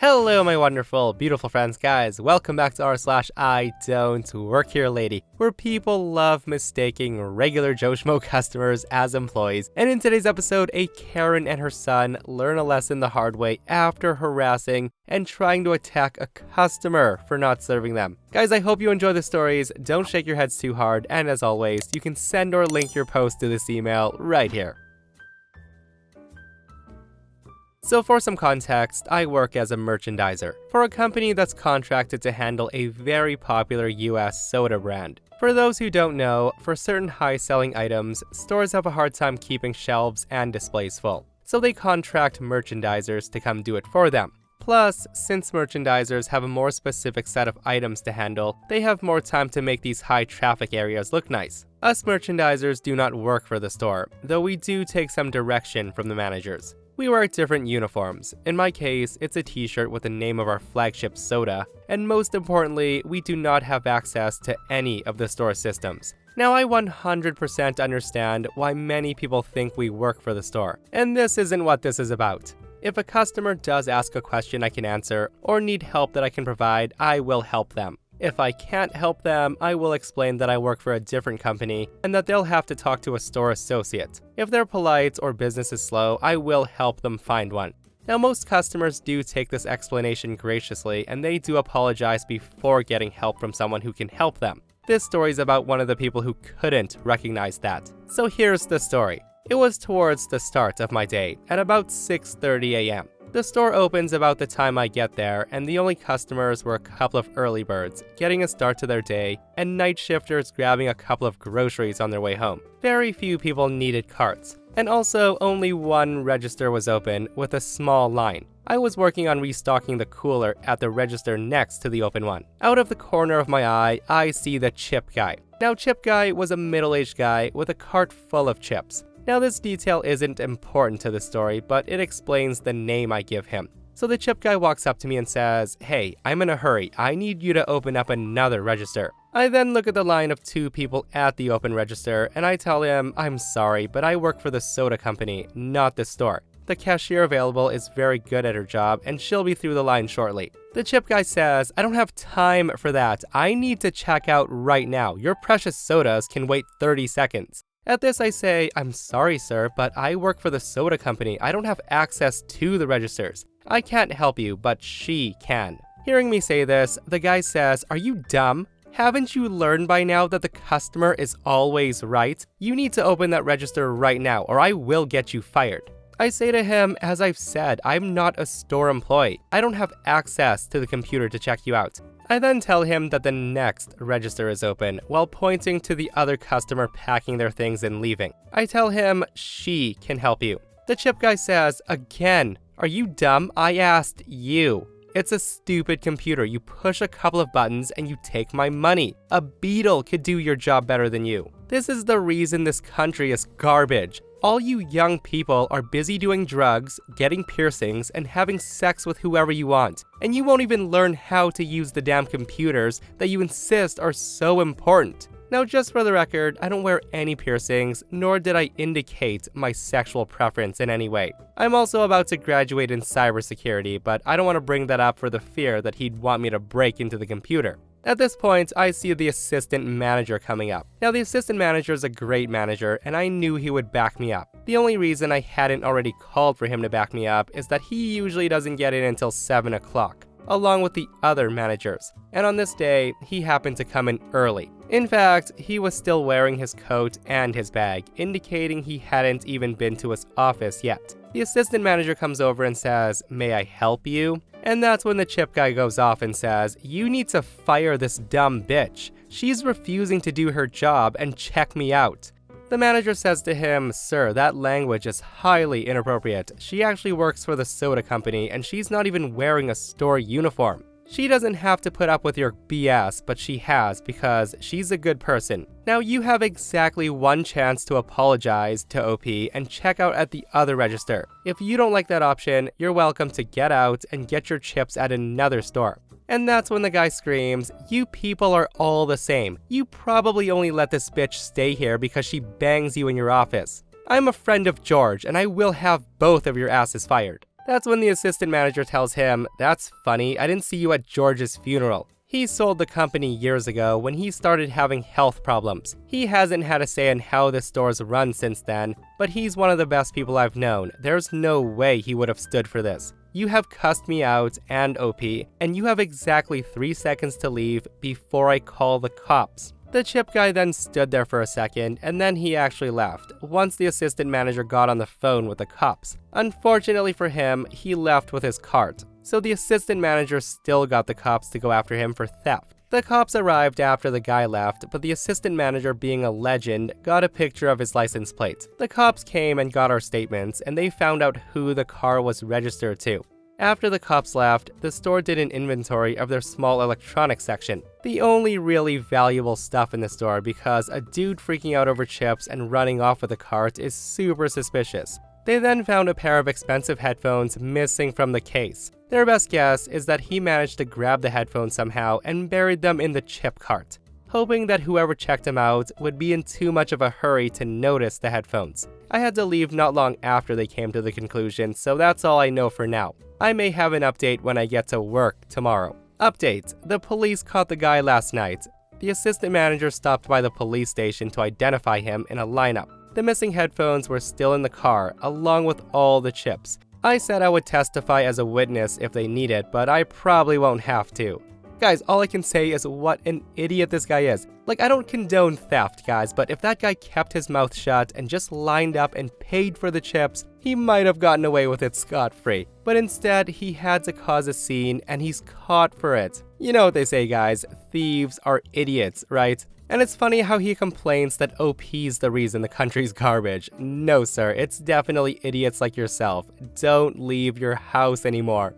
Hello my wonderful, beautiful friends, guys. Welcome back to r/IDontWorkHereLady, where people love mistaking regular Joe Schmo customers as employees. And in today's episode, a Karen and her son learn a lesson the hard way after harassing and trying to attack a customer for not serving them. Guys, I hope you enjoy the stories. Don't shake your heads too hard, and as always, you can send or link your post to this email right here. So for some context, I work as a merchandiser for a company that's contracted to handle a very popular US soda brand. For those who don't know, for certain high-selling items, stores have a hard time keeping shelves and displays full, so they contract merchandisers to come do it for them. Plus, since merchandisers have a more specific set of items to handle, they have more time to make these high-traffic areas look nice. Us merchandisers do not work for the store, though we do take some direction from the managers. We wear different uniforms. In my case, it's a t-shirt with the name of our flagship soda, and most importantly, we do not have access to any of the store systems. Now, I 100% understand why many people think we work for the store, and this isn't what this is about. If a customer does ask a question I can answer, or need help that I can provide, I will help them. If I can't help them, I will explain that I work for a different company and that they'll have to talk to a store associate. If they're polite or business is slow, I will help them find one. Now, most customers do take this explanation graciously, and they do apologize before getting help from someone who can help them. This story is about one of the people who couldn't recognize that. So here's the story. It was towards the start of my day, at about 6:30 a.m. The store opens about the time I get there, and the only customers were a couple of early birds, getting a start to their day, and night shifters grabbing a couple of groceries on their way home. Very few people needed carts, and also only one register was open with a small line. I was working on restocking the cooler at the register next to the open one. Out of the corner of my eye, I see the chip guy. Now, chip guy was a middle-aged guy with a cart full of chips. Now, this detail isn't important to the story, but it explains the name I give him. So the chip guy walks up to me and says, "Hey, I'm in a hurry. I need you to open up another register." I then look at the line of two people at the open register, and I tell him, "I'm sorry, but I work for the soda company, not the store. The cashier available is very good at her job, and she'll be through the line shortly." The chip guy says, "I don't have time for that. I need to check out right now. Your precious sodas can wait 30 seconds. At this I say, "I'm sorry sir, but I work for the soda company. I don't have access to the registers. I can't help you, but she can." Hearing me say this, the guy says, "Are you dumb? Haven't you learned by now that the customer is always right? You need to open that register right now, or I will get you fired." I say to him, "As I've said, I'm not a store employee. I don't have access to the computer to check you out." I then tell him that the next register is open, while pointing to the other customer packing their things and leaving. I tell him she can help you. The chip guy says, "Again, are you dumb? I asked you. It's a stupid computer. You push a couple of buttons and you take my money. A beetle could do your job better than you. This is the reason this country is garbage. All you young people are busy doing drugs, getting piercings, and having sex with whoever you want. And you won't even learn how to use the damn computers that you insist are so important." Now, just for the record, I don't wear any piercings, nor did I indicate my sexual preference in any way. I'm also about to graduate in cybersecurity, but I don't want to bring that up for the fear that he'd want me to break into the computer. At this point, I see the assistant manager coming up. Now, the assistant manager is a great manager, and I knew he would back me up. The only reason I hadn't already called for him to back me up is that he usually doesn't get in until 7 o'clock, along with the other managers. And on this day, he happened to come in early. In fact, he was still wearing his coat and his bag, indicating he hadn't even been to his office yet. The assistant manager comes over and says, "May I help you?" And that's when the chip guy goes off and says, "You need to fire this dumb bitch. She's refusing to do her job and check me out." The manager says to him, "Sir, that language is highly inappropriate. She actually works for the soda company and she's not even wearing a store uniform. She doesn't have to put up with your BS, but she has because she's a good person. Now you have exactly one chance to apologize to OP and check out at the other register. If you don't like that option, you're welcome to get out and get your chips at another store." And that's when the guy screams, "You people are all the same. You probably only let this bitch stay here because she bangs you in your office. I'm a friend of George, and I will have both of your asses fired." That's when the assistant manager tells him, "That's funny, I didn't see you at George's funeral." He sold the company years ago when he started having health problems. He hasn't had a say in how the store's run since then, but he's one of the best people I've known. There's no way he would have stood for this. You have cussed me out and OP, and you have exactly 3 seconds to leave before I call the cops. The chip guy then stood there for a second, and then he actually left, once the assistant manager got on the phone with the cops. Unfortunately for him, he left with his cart, so the assistant manager still got the cops to go after him for theft. The cops arrived after the guy left, but the assistant manager, being a legend, got a picture of his license plate. The cops came and got our statements, and they found out who the car was registered to. After the cops left, the store did an inventory of their small electronics section. The only really valuable stuff in the store, because a dude freaking out over chips and running off with a cart is super suspicious. They then found a pair of expensive headphones missing from the case. Their best guess is that he managed to grab the headphones somehow and buried them in the chip cart, hoping that whoever checked them out would be in too much of a hurry to notice the headphones. I had to leave not long after they came to the conclusion, so that's all I know for now. I may have an update when I get to work tomorrow. Update: the police caught the guy last night. The assistant manager stopped by the police station to identify him in a lineup. The missing headphones were still in the car, along with all the chips. I said I would testify as a witness if they need it, but I probably won't have to. Guys, all I can say is what an idiot this guy is. Like, I don't condone theft, guys, but if that guy kept his mouth shut and just lined up and paid for the chips, he might have gotten away with it scot-free. But instead, he had to cause a scene, and he's caught for it. You know what they say, guys, thieves are idiots, right? And it's funny how he complains that OP's the reason the country's garbage. No, sir, it's definitely idiots like yourself. Don't leave your house anymore.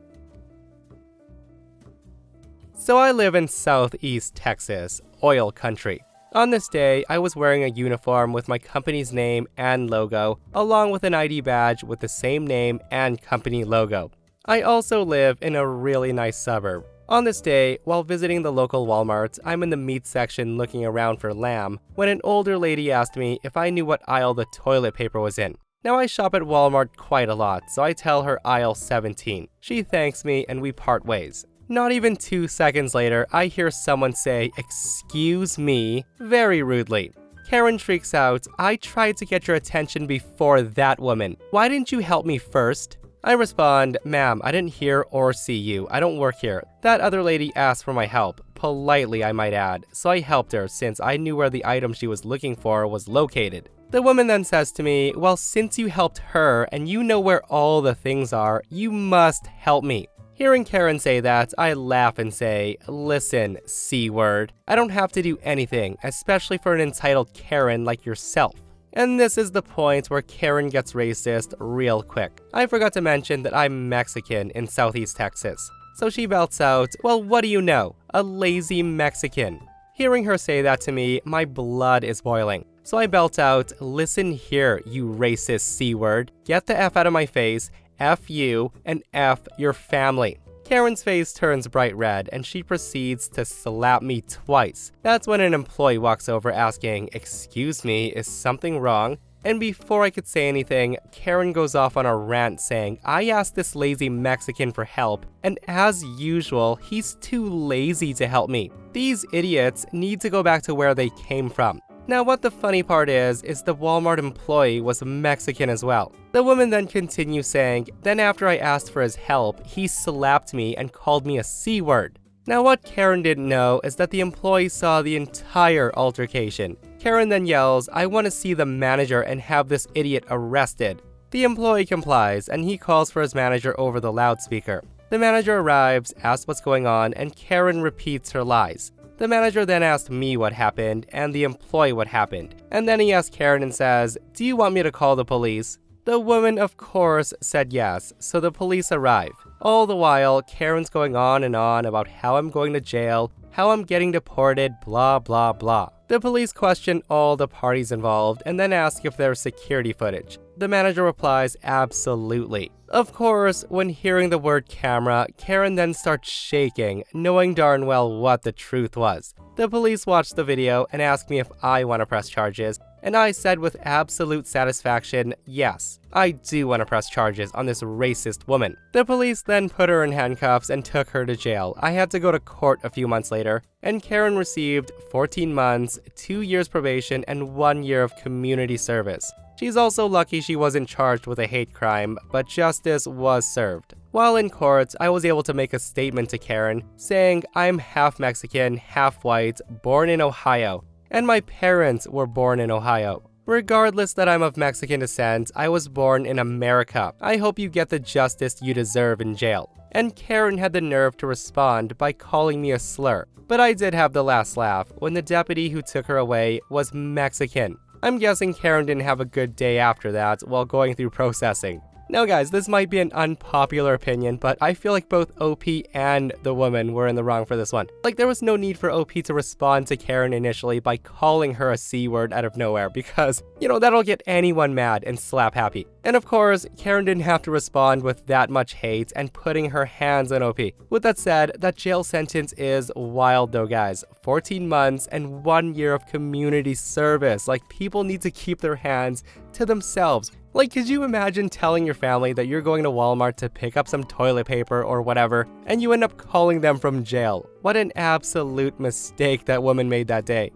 So I live in Southeast Texas, oil country. On this day, I was wearing a uniform with my company's name and logo, along with an ID badge with the same name and company logo. I also live in a really nice suburb. On this day, while visiting the local Walmart, I'm in the meat section looking around for lamb, when an older lady asked me if I knew what aisle the toilet paper was in. Now I shop at Walmart quite a lot, so I tell her aisle 17. She thanks me and we part ways. Not even 2 seconds later, I hear someone say, "Excuse me," very rudely. Karen shrieks out, "I tried to get your attention before that woman. Why didn't you help me first?" I respond, "Ma'am, I didn't hear or see you. I don't work here." That other lady asked for my help, politely I might add, so I helped her since I knew where the item she was looking for was located. The woman then says to me, "Well, since you helped her and you know where all the things are, you must help me." Hearing Karen say that, I laugh and say, "Listen, C-word, I don't have to do anything, especially for an entitled Karen like yourself." And this is the point where Karen gets racist real quick. I forgot to mention that I'm Mexican in Southeast Texas. So she belts out, "Well, what do you know? A lazy Mexican." Hearing her say that to me, my blood is boiling. So I belt out, "Listen here, you racist C-word. Get the F out of my face, F you, and F your family." Karen's face turns bright red, and she proceeds to slap me twice. That's when an employee walks over asking, "Excuse me, is something wrong?" And before I could say anything, Karen goes off on a rant saying, "I asked this lazy Mexican for help, and as usual, he's too lazy to help me. These idiots need to go back to where they came from." Now what the funny part is the Walmart employee was Mexican as well. The woman then continues saying, "Then after I asked for his help, he slapped me and called me a C-word." Now what Karen didn't know is that the employee saw the entire altercation. Karen then yells, "I want to see the manager and have this idiot arrested." The employee complies and he calls for his manager over the loudspeaker. The manager arrives, asks what's going on, and Karen repeats her lies. The manager then asked me what happened and the employee what happened, and then he asked Karen and says, "Do you want me to call the police?" The woman, of course, said yes, so the police arrive. All the while, Karen's going on and on about how I'm going to jail, how I'm getting deported, blah blah blah. The police question all the parties involved and then ask if there's security footage. The manager replies, "Absolutely." Of course, when hearing the word camera, Karen then starts shaking, knowing darn well what the truth was. The police watch the video and ask me if I want to press charges, and I said with absolute satisfaction, yes, I do want to press charges on this racist woman. The police then put her in handcuffs and took her to jail. I had to go to court a few months later, and Karen received 14 months, 2 years probation, and 1 year of community service. She's also lucky she wasn't charged with a hate crime, but justice was served. While in court, I was able to make a statement to Karen, saying I'm half Mexican, half white, born in Ohio, and my parents were born in Ohio. Regardless that I'm of Mexican descent, I was born in America. I hope you get the justice you deserve in jail. And Karen had the nerve to respond by calling me a slur. But I did have the last laugh when the deputy who took her away was Mexican. I'm guessing Karen didn't have a good day after that while going through processing. Now guys, this might be an unpopular opinion, but I feel like both OP and the woman were in the wrong for this one. Like, there was no need for OP to respond to Karen initially by calling her a C-word out of nowhere because, that'll get anyone mad and slap happy. And of course, Karen didn't have to respond with that much hate and putting her hands on OP. With that said, that jail sentence is wild though, guys. 14 months and 1 year of community service. Like, people need to keep their hands to themselves. Like, could you imagine telling your family that you're going to Walmart to pick up some toilet paper or whatever, and you end up calling them from jail? What an absolute mistake that woman made that day.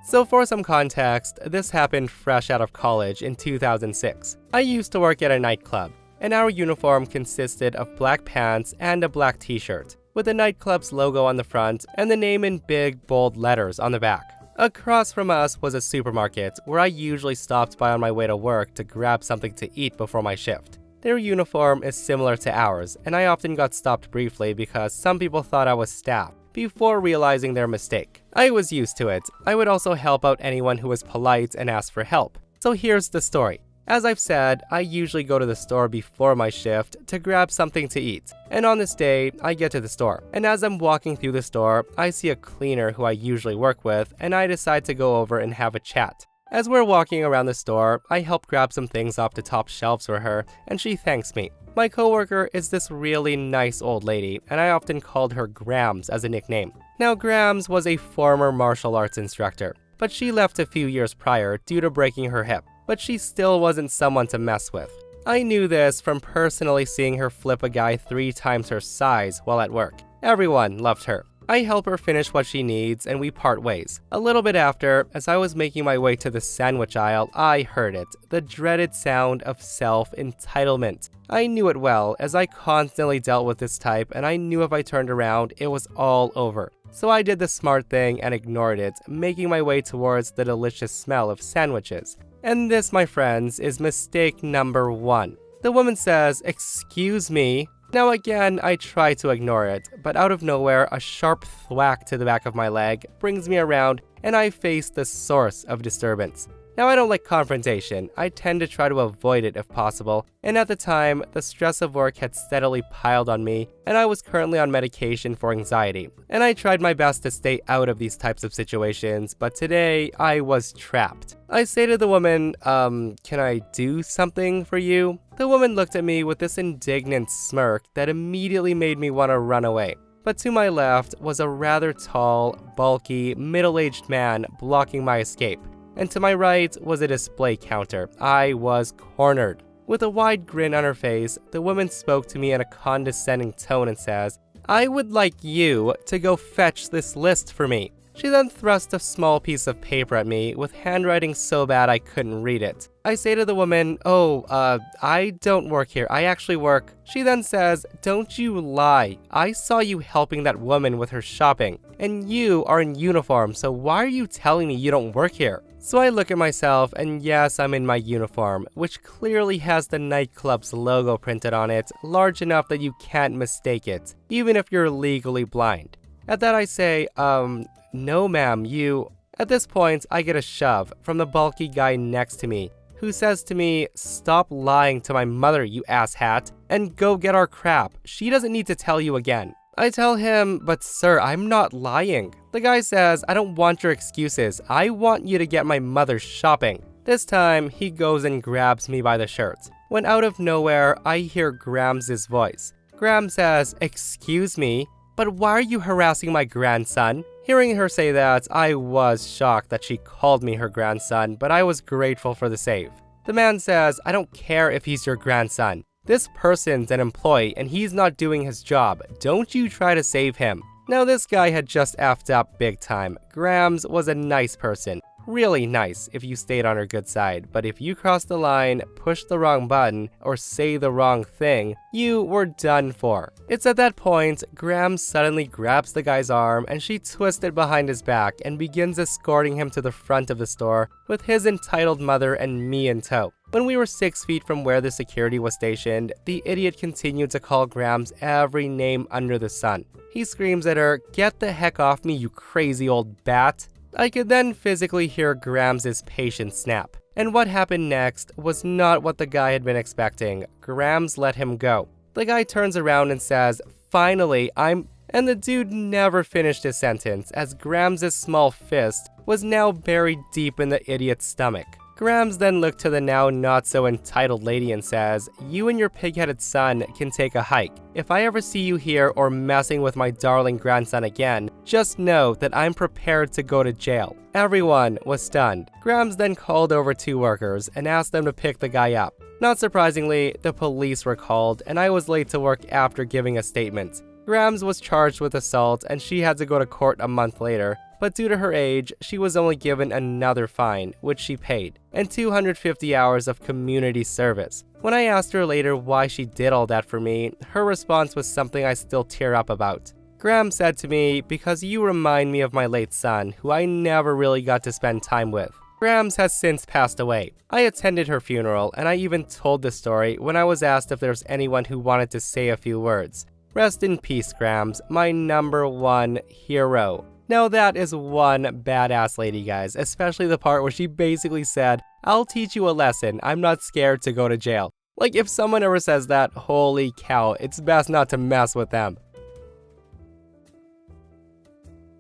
So for some context, this happened fresh out of college in 2006. I used to work at a nightclub, and our uniform consisted of black pants and a black t-shirt, with the nightclub's logo on the front and the name in big, bold letters on the back. Across from us was a supermarket where I usually stopped by on my way to work to grab something to eat before my shift. Their uniform is similar to ours, and I often got stopped briefly because some people thought I was staff before realizing their mistake. I was used to it. I would also help out anyone who was polite and asked for help. So here's the story. As I've said, I usually go to the store before my shift to grab something to eat. And on this day, I get to the store. And as I'm walking through the store, I see a cleaner who I usually work with, and I decide to go over and have a chat. As we're walking around the store, I help grab some things off the top shelves for her, and she thanks me. My coworker is this really nice old lady, and I often called her Grams as a nickname. Now, Grams was a former martial arts instructor, but she left a few years prior due to breaking her hip. But she still wasn't someone to mess with. I knew this from personally seeing her flip a guy 3 times her size while at work. Everyone loved her. I help her finish what she needs and we part ways. A little bit after, as I was making my way to the sandwich aisle, I heard it, the dreaded sound of self-entitlement. I knew it well, as I constantly dealt with this type, and I knew if I turned around, it was all over. So I did the smart thing and ignored it, making my way towards the delicious smell of sandwiches. And this, my friends, is mistake number 1. The woman says, "Excuse me." Now again, I try to ignore it, but out of nowhere, a sharp thwack to the back of my leg brings me around, and I face the source of disturbance. Now, I don't like confrontation. I tend to try to avoid it if possible, and at the time, the stress of work had steadily piled on me, and I was currently on medication for anxiety. And I tried my best to stay out of these types of situations, but today, I was trapped. I say to the woman, can I do something for you? The woman looked at me with this indignant smirk that immediately made me want to run away. But to my left was a rather tall, bulky, middle-aged man blocking my escape. And to my right was a display counter. I was cornered. With a wide grin on her face, the woman spoke to me in a condescending tone and says, "I would like you to go fetch this list for me." She then thrust a small piece of paper at me with handwriting so bad I couldn't read it. I say to the woman, I don't work here. I actually work. She then says, "Don't you lie. I saw you helping that woman with her shopping. And you are in uniform, so why are you telling me you don't work here?" So I look at myself, and yes, I'm in my uniform, which clearly has the nightclub's logo printed on it, large enough that you can't mistake it, even if you're legally blind. At that I say, "No ma'am, you..." At this point, I get a shove from the bulky guy next to me, who says to me, "Stop lying to my mother, you asshat, and go get our crap. She doesn't need to tell you again." I tell him, "But sir, I'm not lying." The guy says, "I don't want your excuses. I want you to get my mother shopping." This time, he goes and grabs me by the shirt. When out of nowhere, I hear Grams' voice. Graham says, "Excuse me, "But why are you harassing my grandson?" Hearing her say that, I was shocked that she called me her grandson, but I was grateful for the save. The man says, "I don't care if he's your grandson. This person's an employee and he's not doing his job. Don't you try to save him." Now this guy had just effed up big time. Grams was a nice person. Really nice if you stayed on her good side, but if you crossed the line, pushed the wrong button, or say the wrong thing, you were done for. It's at that point, Graham suddenly grabs the guy's arm and she twists it behind his back and begins escorting him to the front of the store with his entitled mother and me in tow. When we were 6 feet from where the security was stationed, the idiot continued to call Grams every name under the sun. He screams at her, "Get the heck off me, you crazy old bat." I could then physically hear Grams' patience snap. And what happened next was not what the guy had been expecting. Grams let him go. The guy turns around and says, "Finally, I'm..." And the dude never finished his sentence, as Grams' small fist was now buried deep in the idiot's stomach. Grams then looked to the now not-so-entitled lady and says, "You and your pig-headed son can take a hike. If I ever see you here or messing with my darling grandson again, just know that I'm prepared to go to jail." Everyone was stunned. Grams then called over 2 workers and asked them to pick the guy up. Not surprisingly, the police were called and I was late to work after giving a statement. Grams was charged with assault and she had to go to court a month later. But due to her age, she was only given another fine, which she paid, and 250 hours of community service. When I asked her later why she did all that for me, her response was something I still tear up about. Graham said to me, "Because you remind me of my late son, who I never really got to spend time with." Grams has since passed away. I attended her funeral, and I even told the story when I was asked if there's anyone who wanted to say a few words. Rest in peace, Grams, my #1 hero. Now that is one badass lady, guys, especially the part where she basically said, "I'll teach you a lesson, I'm not scared to go to jail." Like, if someone ever says that, holy cow, it's best not to mess with them.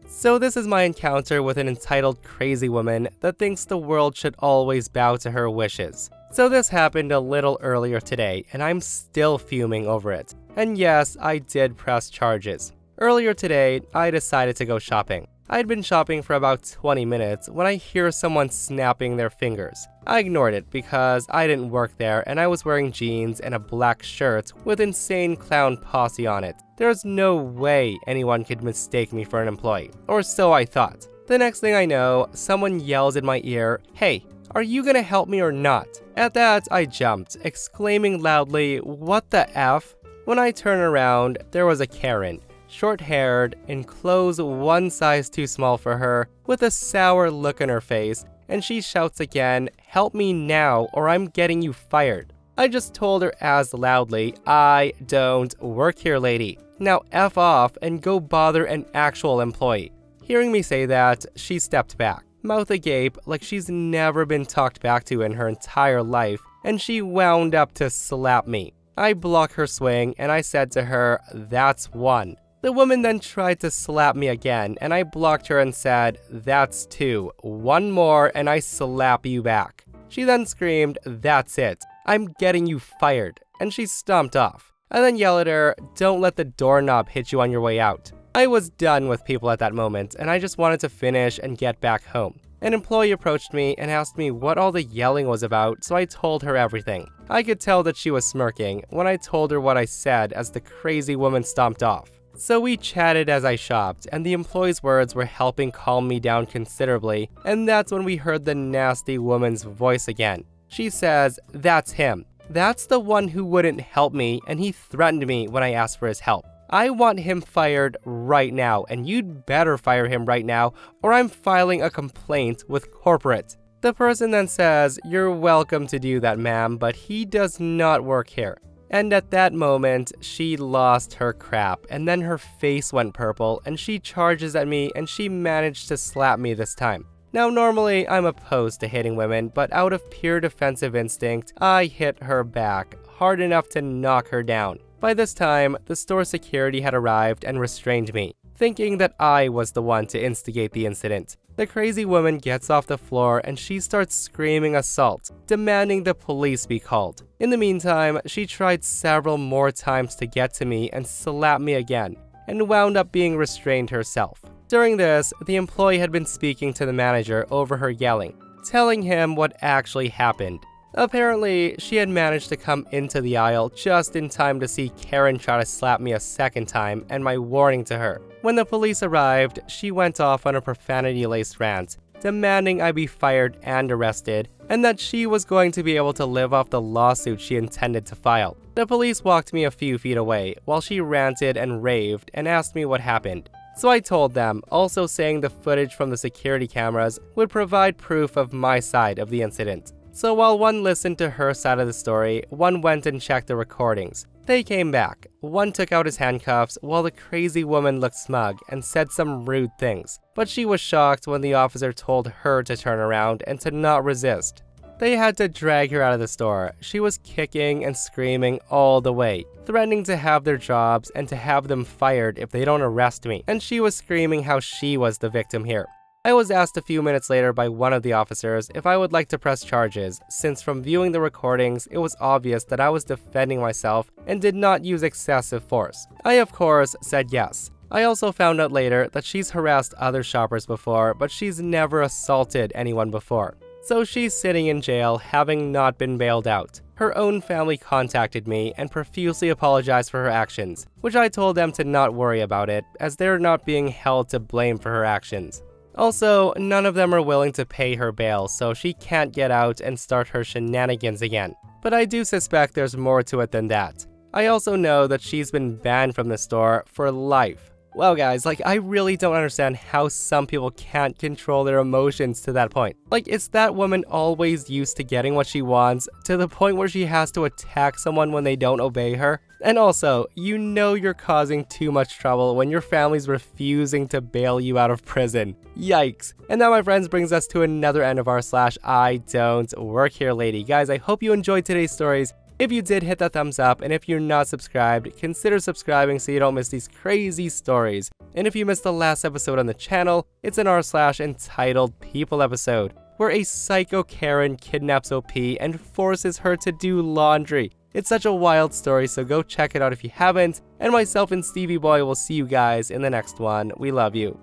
So this is my encounter with an entitled crazy woman that thinks the world should always bow to her wishes. So this happened a little earlier today, and I'm still fuming over it. And yes, I did press charges. Earlier today, I decided to go shopping. I'd been shopping for about 20 minutes when I hear someone snapping their fingers. I ignored it because I didn't work there and I was wearing jeans and a black shirt with insane clown posse on it. There's no way anyone could mistake me for an employee, or so I thought. The next thing I know, someone yells in my ear, "Hey, are you gonna help me or not?" At that, I jumped, exclaiming loudly, "What the F?" When I turn around, there was a Karen. Short-haired, in clothes one size too small for her, with a sour look on her face, and she shouts again, "Help me now or I'm getting you fired." I just told her as loudly, "I don't work here, lady. Now F off and go bother an actual employee." Hearing me say that, she stepped back, mouth agape like she's never been talked back to in her entire life, and she wound up to slap me. I blocked her swing and I said to her, "That's 1." The woman then tried to slap me again, and I blocked her and said, "That's 2. 1 more and I slap you back." She then screamed, "That's it. I'm getting you fired," and she stomped off. I then yelled at her, "Don't let the doorknob hit you on your way out." I was done with people at that moment, and I just wanted to finish and get back home. An employee approached me and asked me what all the yelling was about, so I told her everything. I could tell that she was smirking when I told her what I said as the crazy woman stomped off. So we chatted as I shopped, and the employee's words were helping calm me down considerably, and that's when we heard the nasty woman's voice again. She says, "That's him. That's the one who wouldn't help me, and he threatened me when I asked for his help. I want him fired right now, and you'd better fire him right now, or I'm filing a complaint with corporate." The person then says, "You're welcome to do that, ma'am, but he does not work here." And at that moment, she lost her crap, and then her face went purple, and she charges at me, and she managed to slap me this time. Now, normally, I'm opposed to hitting women, but out of pure defensive instinct, I hit her back, hard enough to knock her down. By this time, the store security had arrived and restrained me, thinking that I was the one to instigate the incident. The crazy woman gets off the floor and she starts screaming assault, demanding the police be called. In the meantime, she tried several more times to get to me and slap me again. and wound up being restrained herself. During this, the employee had been speaking to the manager over her yelling, telling him what actually happened. Apparently, she had managed to come into the aisle just in time to see Karen try to slap me a second time and my warning to her. When the police arrived, she went off on a profanity-laced rant, demanding I be fired and arrested, and that she was going to be able to live off the lawsuit she intended to file. The police walked me a few feet away while she ranted and raved and asked me what happened. So I told them, also saying the footage from the security cameras would provide proof of my side of the incident. So while one listened to her side of the story, one went and checked the recordings. They came back. One took out his handcuffs while the crazy woman looked smug and said some rude things, but she was shocked when the officer told her to turn around and to not resist. They had to drag her out of the store. She was kicking and screaming all the way, threatening to have their jobs and to have them fired if they don't arrest me, and she was screaming how she was the victim here. I was asked a few minutes later by one of the officers if I would like to press charges, since from viewing the recordings, it was obvious that I was defending myself and did not use excessive force. I, of course, said yes. I also found out later that she's harassed other shoppers before, but she's never assaulted anyone before. So she's sitting in jail, having not been bailed out. Her own family contacted me and profusely apologized for her actions, which I told them to not worry about it, as they're not being held to blame for her actions. Also, none of them are willing to pay her bail, so she can't get out and start her shenanigans again. But I do suspect there's more to it than that. I also know that she's been banned from the store for life. Wow guys, I really don't understand how some people can't control their emotions to that point. Is that woman always used to getting what she wants, to the point where she has to attack someone when they don't obey her? And also, you know you're causing too much trouble when your family's refusing to bail you out of prison. Yikes. And that, my friends, brings us to another end of our /IDontWorkHereLady. Guys, I hope you enjoyed today's stories. If you did, hit that thumbs up, and if you're not subscribed, consider subscribing so you don't miss these crazy stories. And if you missed the last episode on the channel, it's an r/entitled People episode, where a psycho Karen kidnaps OP and forces her to do laundry. It's such a wild story, so go check it out if you haven't, and myself and Stevie Boy will see you guys in the next one. We love you.